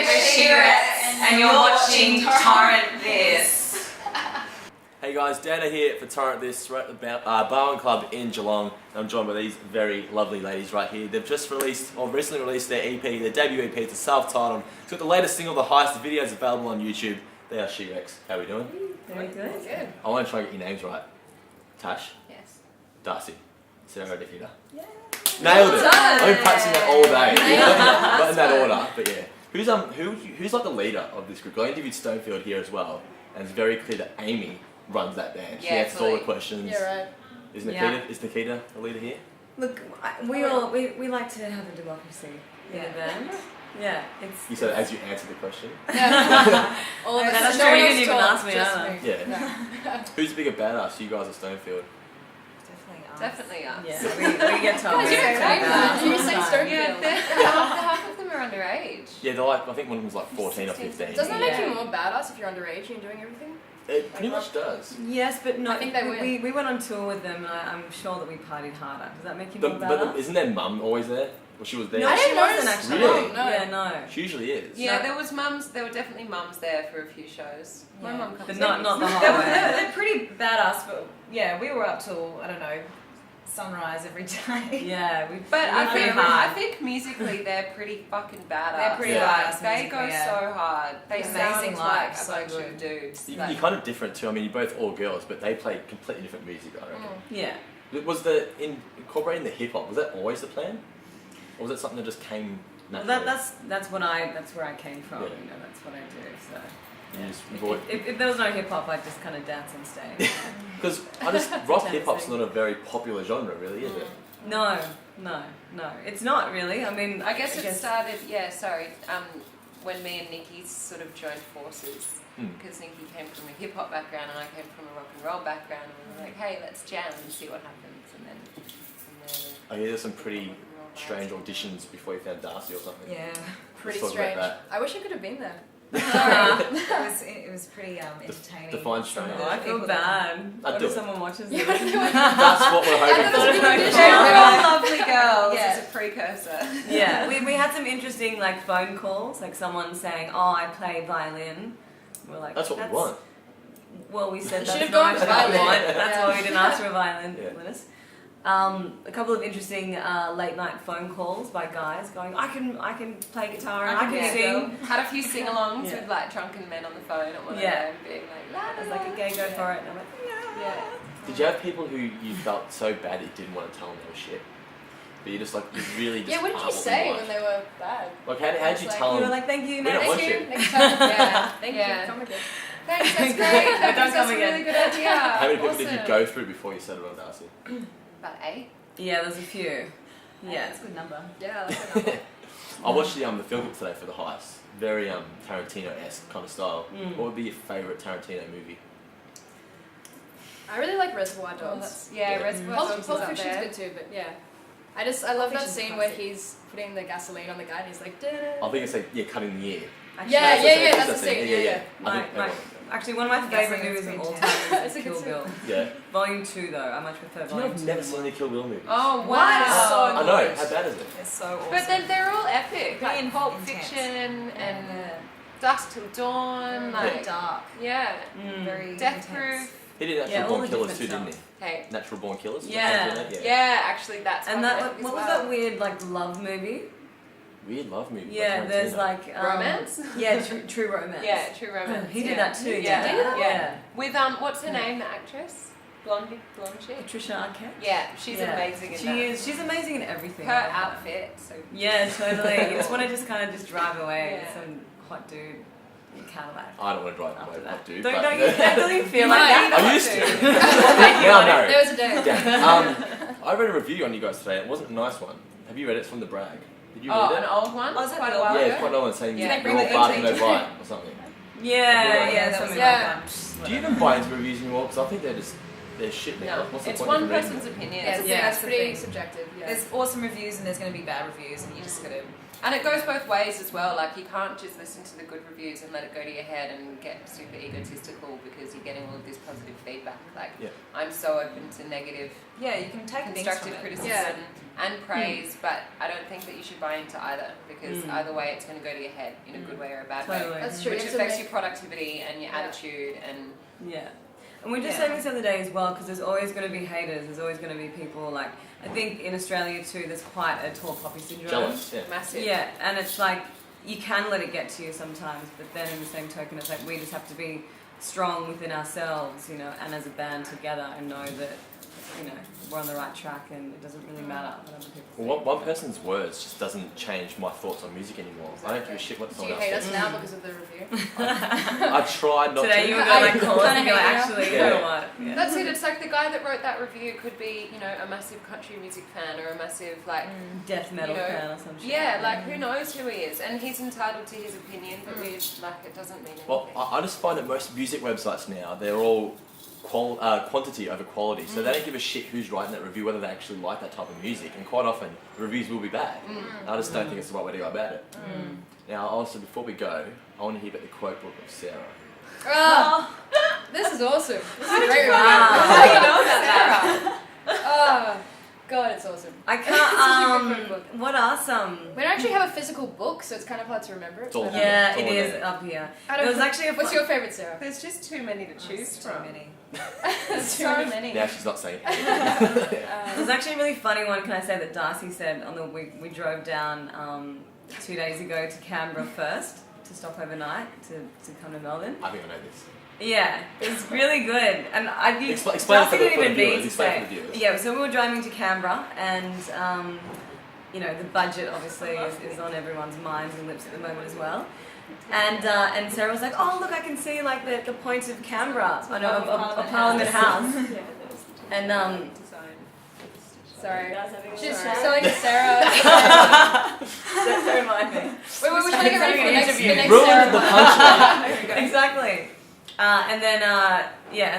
and you're watching Torrent This. Hey guys, Dana here for Torrent This. We're at the Bar and Club in Geelong. I'm joined by these very lovely ladies right here. They've just released, or recently released their EP, their debut EP. It's a self-titled. It's got the latest single, The Heist. The video's available on YouTube. They are She-Rex. How are we doing? Very good. I want to try and get your names right. Tash? Yes. Darcy? Sarah Nikita? Yeah. Nailed it! I've been practicing that all day. Not in that order, but yeah. Who's like the leader of this group? I interviewed Stonefield here as well, and it's very clear that Amy runs that band. She answers all the questions. Yeah, right. Is Nikita the leader here? Look, we like to have a democracy in the band. Yeah, it's. You said as you answered the question. Yeah. All of us. That's No true. one You else didn't even talked, ask me. just Either. me. Yeah. Who's the bigger badass? You guys or Stonefield? Definitely us. Yeah, we get told. Guys, you don't claim that. You say Stonefield. Yeah, half of them are underage. Yeah, they're like, I think one of them's like 14 or 15. Doesn't that make you more badass if you're underage and doing everything? It pretty much does. Yes, but no. I think they win. We went on tour with them, and I'm sure that we partied harder. Does that make you more badass? But isn't their mum always there? Well, she was there. No, she wasn't notice. actually. Really? No. Yeah, no. She usually is. Yeah, there was mums. There were definitely mums there for a few shows. My mum comes. But not the whole way. They're pretty badass, but yeah, we were up till, I don't know, sunrise every day. Yeah, But we I think musically they're pretty fucking badass. They're pretty Like, badass they go musically, yeah. so hard. They Amazing sound live, like so a bunch good. of dudes. You're Like, kind of different too. I mean, you're both all girls, but they play completely different music, I reckon. Yeah. Was incorporating the hip hop, was that always the plan? Or was that something that just came Well, naturally? that's where I came from. Yeah. You know, that's what I do. So. You Yeah. just If there was no hip hop, I'd just kind of dance on stage. Because rock hip hop's not a very popular genre, really, is it? No, it's not really. I mean, I guess it started. Yeah, sorry. When me and Nikki sort of joined forces, because Nikki came from a hip hop background and I came from a rock and roll background, and we were like, hey, let's jam and see what happens, and then from there. I hear there's some pretty strange auditions before you found Darcy or something. Yeah, Pretty Let's talk about strange. that. I wish I could have been there. it was pretty entertaining. Define strange. Oh, I feel bad. I'd What do if it. someone watches Yeah, this? That's what we're hoping for. They're all lovely girls. Yeah. As a precursor. Yeah, we had some interesting like phone calls, like someone saying, "Oh, I play violin." We're like, That's what we want. Well, we said Should that's have not gone for what we violin. want. That's Yeah. why we didn't ask for a violin. Yeah. A couple of interesting late night phone calls by guys going, I can play guitar and I can sing. Had a few sing-alongs Yeah. with like drunken men on the phone at one of Yeah. them, being like, la, I was la, like a gay go for it, and I'm like, Yeah. Did you have people who you felt so bad that you didn't want to tell them they were shit? But you just like, you really just Yeah, what did you aren't say what when you they were bad? like? Like, how did you Like, tell you were them? like, thank you, We don't next. want Thank you. you. Next time. Yeah. Thank Yeah. you. Come again. Thanks, that's great. That Don't gives come us a again. really good idea. How many people did you Awesome. go through before you settled on Darcy? About 8. Yeah, there's a few. Yeah. That's a good number. Yeah, I like that number. I watched the film clip today for The Heist. Very Tarantino-esque kind of style. What would be your favourite Tarantino movie? I really like Reservoir Oh, Dogs. yeah, Reservoir Pulp Dogs is up Fiction's there. good too, but yeah. I love that Fiction's scene where he's putting the gasoline on the guy and he's like, da-da. I think it's like, cutting the ear. Actually, Yeah, that's the scene. scene. Yeah. I think Actually, one of my favourite movies of all time It's is a good Kill scene. Bill. Yeah. Volume 2 though, I much prefer Do you know Volume I've 2. never seen any Kill Bill movies? Oh, What? wow. So I know, good. how bad is it? It's so awesome. But then they're all epic, like Really Pulp intense. Fiction and Yeah. Dusk Till Dawn, Very like, dark. yeah. Very Death intense. Proof. He did Natural Yeah, all Born the Killers too, different didn't he? Hey. Natural Born Killers? Yeah. Yeah, actually that's And one that, epic what as was well. that weird like love movie? Weird love movie. by Yeah, there's Tarantino. like Romance? Yeah, True Romance. Yeah, True Romance. He did yeah. that too. Yeah, Yeah, yeah. With what's her name? The actress, blonde chick. Patricia Arquette. Yeah, she's Yeah. amazing in She that. is. She's amazing in everything. Her I love outfit. So Yeah, totally. You just want to just kind of just drive away Yeah. with some hot dude in Cadillac. I don't want to drive After away, that. dude. Don't but- you feel You like might. that? I used to. Thank you, Now I'm honey. married. There was a day. Yeah. I read a review on you guys today. It wasn't a nice one. Have you read it? It's from The Brag. Did you read an it? old one. Oh, is that quite a the old while Yeah, ago. it's quite an old one saying Yeah. you're They bring all the barking no vintage. bite or something. Yeah, something something Yeah. like that. Do you even buy into reviews anymore? Because I think they're shit now. No, What's the it's point of one reading person's them? opinion. Yeah, Yeah, that's that's the pretty thing. subjective. Yeah. There's awesome reviews and there's going to be bad reviews, and you just got to And it goes both ways as well. Like, you can't just listen to the good reviews and let it go to your head and get super egotistical because you're getting all of this positive feedback. Like, I'm so open to negative, Yeah, you can take constructive things from it. criticism and praise, but I don't think that you should buy into either, because either way it's going to go to your head in a good way or a bad way. That's true. Which It's affects your productivity and your attitude and... Yeah. And we were just saying this the other day as well, because there's always going to be haters, there's always going to be people, like, I think in Australia too, there's quite a tall poppy syndrome. Jealous, Massive. Yeah, and it's like, you can let it get to you sometimes, but then in the same token, it's like we just have to be strong within ourselves, you know, and as a band together, and know that, you know, we're on the right track and it doesn't really matter what other people think. Well, one person's words just doesn't change my thoughts on music anymore. I don't give a shit what Do someone you else hate us says. now because of the review? I tried not Today to. you were going like, call us Kinda and go, hate you. actually, you know what? Yeah. That's it. It's like the guy that wrote that review could be, you know, a massive country music fan or a massive, like... Death metal you know, fan or some shit. Yeah, like, who knows who he is? And he's entitled to his opinion, but we like, it doesn't mean anything. Well, I just find that most music websites now, they're all quantity over quality. So they don't give a shit who's writing that review, whether they actually like that type of music. And quite often, the reviews will be bad. I just don't think it's the right way to go about it. Now, also, before we go, I want to hear about the quote book of Sarah. Oh, this is awesome. This is a great review. How do you know about that? Oh, God, it's awesome. I This is a good can't, book. what are some? We don't actually have a physical book, so it's kind of hard to remember it. It's all but, here. Yeah, It's all it is there. up here. I There don't- was actually a What's your favourite, Sarah? There's just too many to choose Too from. many. There's So many. Now she's not saying it. It was actually a really funny one, can I say, that Darcy said on the we drove down 2 days ago to Canberra first to stop overnight to come to Melbourne. I think I know this. Yeah, it was really good, and Explain Darcy for the didn't even viewers, need to explain say. for the viewers. Yeah, so we were driving to Canberra, and you know the budget obviously is on everyone's minds and lips at the moment as well. And Sarah was like, oh look, I can see like the point of Canberra, I know of Parliament House, and Sorry. She's Sorry. selling to Sarah. don't remind me. Wait, we're trying to get ready for the next Ruined Sarah. the punchline. There we go. Exactly. And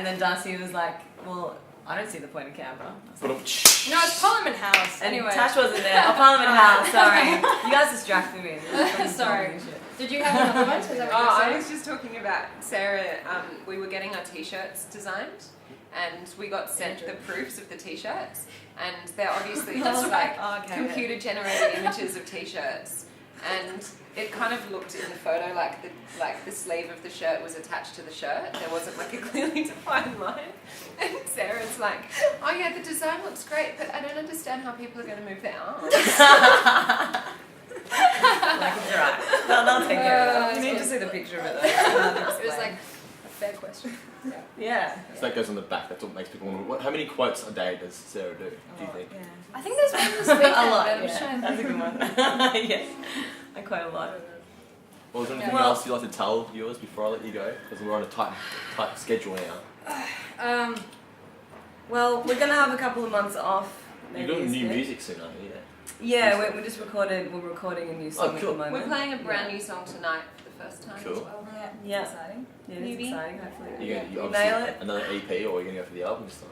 then Darcy was like, well, I don't see the point of Canberra. No, it's Parliament House. And Anyway. Tash wasn't there. Oh, Parliament House, sorry. You guys distracted me. Sorry. Did you have another one? Is that what you were I saying? was just talking about Sarah. We were getting our t-shirts designed, and we got sent the proofs of the t-shirts, and they're obviously just like computer-generated images of t-shirts, and it kind of looked in the photo like the sleeve of the shirt was attached to the shirt. There wasn't like a clearly defined line. And Sarah's like, "Oh yeah, the design looks great, but I don't understand how people are going to move their arms." Like, it's alright. They'll take care of You need to see the picture of it though. It was like a fair question. it. Yeah. So that goes on the back. That's what makes people wonder. How many quotes a day does Sarah do? Do you think? Yeah. I think there's one this weekend. A lot, but I'm yeah. trying to That's a good one. Yes. I quite a lot. Well, is there anything Well- else you'd like to tell viewers before I let you go? Because we're on a tight schedule now. Well, we're going to have a couple of months off. You're maybe doing this new year. music soon, aren't you? Yeah, we're just recording a new song cool. at the moment. We're playing a brand new song tonight for the first time Cool. as well. Yeah. Exciting. Yeah, it's Newbie. exciting, hopefully. You're Yeah. going You to nail it? another EP, or are you going to go for the album this time?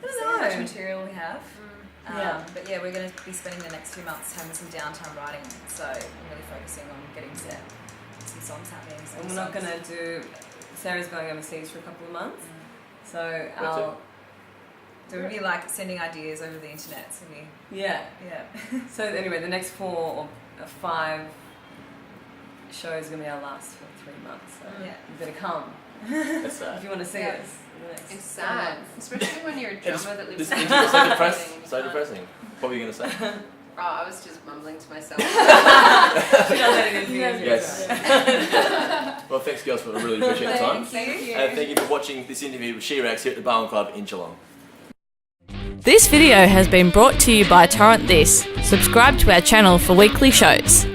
I See how much don't know. material we have. Yeah. But yeah, we're going to be spending the next few months having some downtime writing, so I'm really focusing on getting some songs happening. And we're not going to do... Sarah's going overseas for a couple of months. So What's I'll... So we'll be like sending ideas over the internet, so we, Yeah. yeah. So anyway, the next 4 or 5 shows are going to be our last for 3 months. So Yeah. you better come That's if sad. you want to see Yeah. us. in the next It's 4 sad, months. especially when you're a It's, drummer that lives this in interview is so Melbourne. depressing. So depressing. What were you going to say? Oh, I was just mumbling to myself. She does that in interviews. Yes. Well, thanks, girls, for really appreciate the time. Thank you. And thank you for watching this interview with She-Rex here at the Barn Club in Geelong. This video has been brought to you by Torrent This. Subscribe to our channel for weekly shows.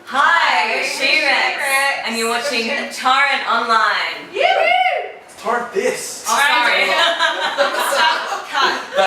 Hi, we're She-Rex, and you're watching Torrent Online. Torrent This! Sorry.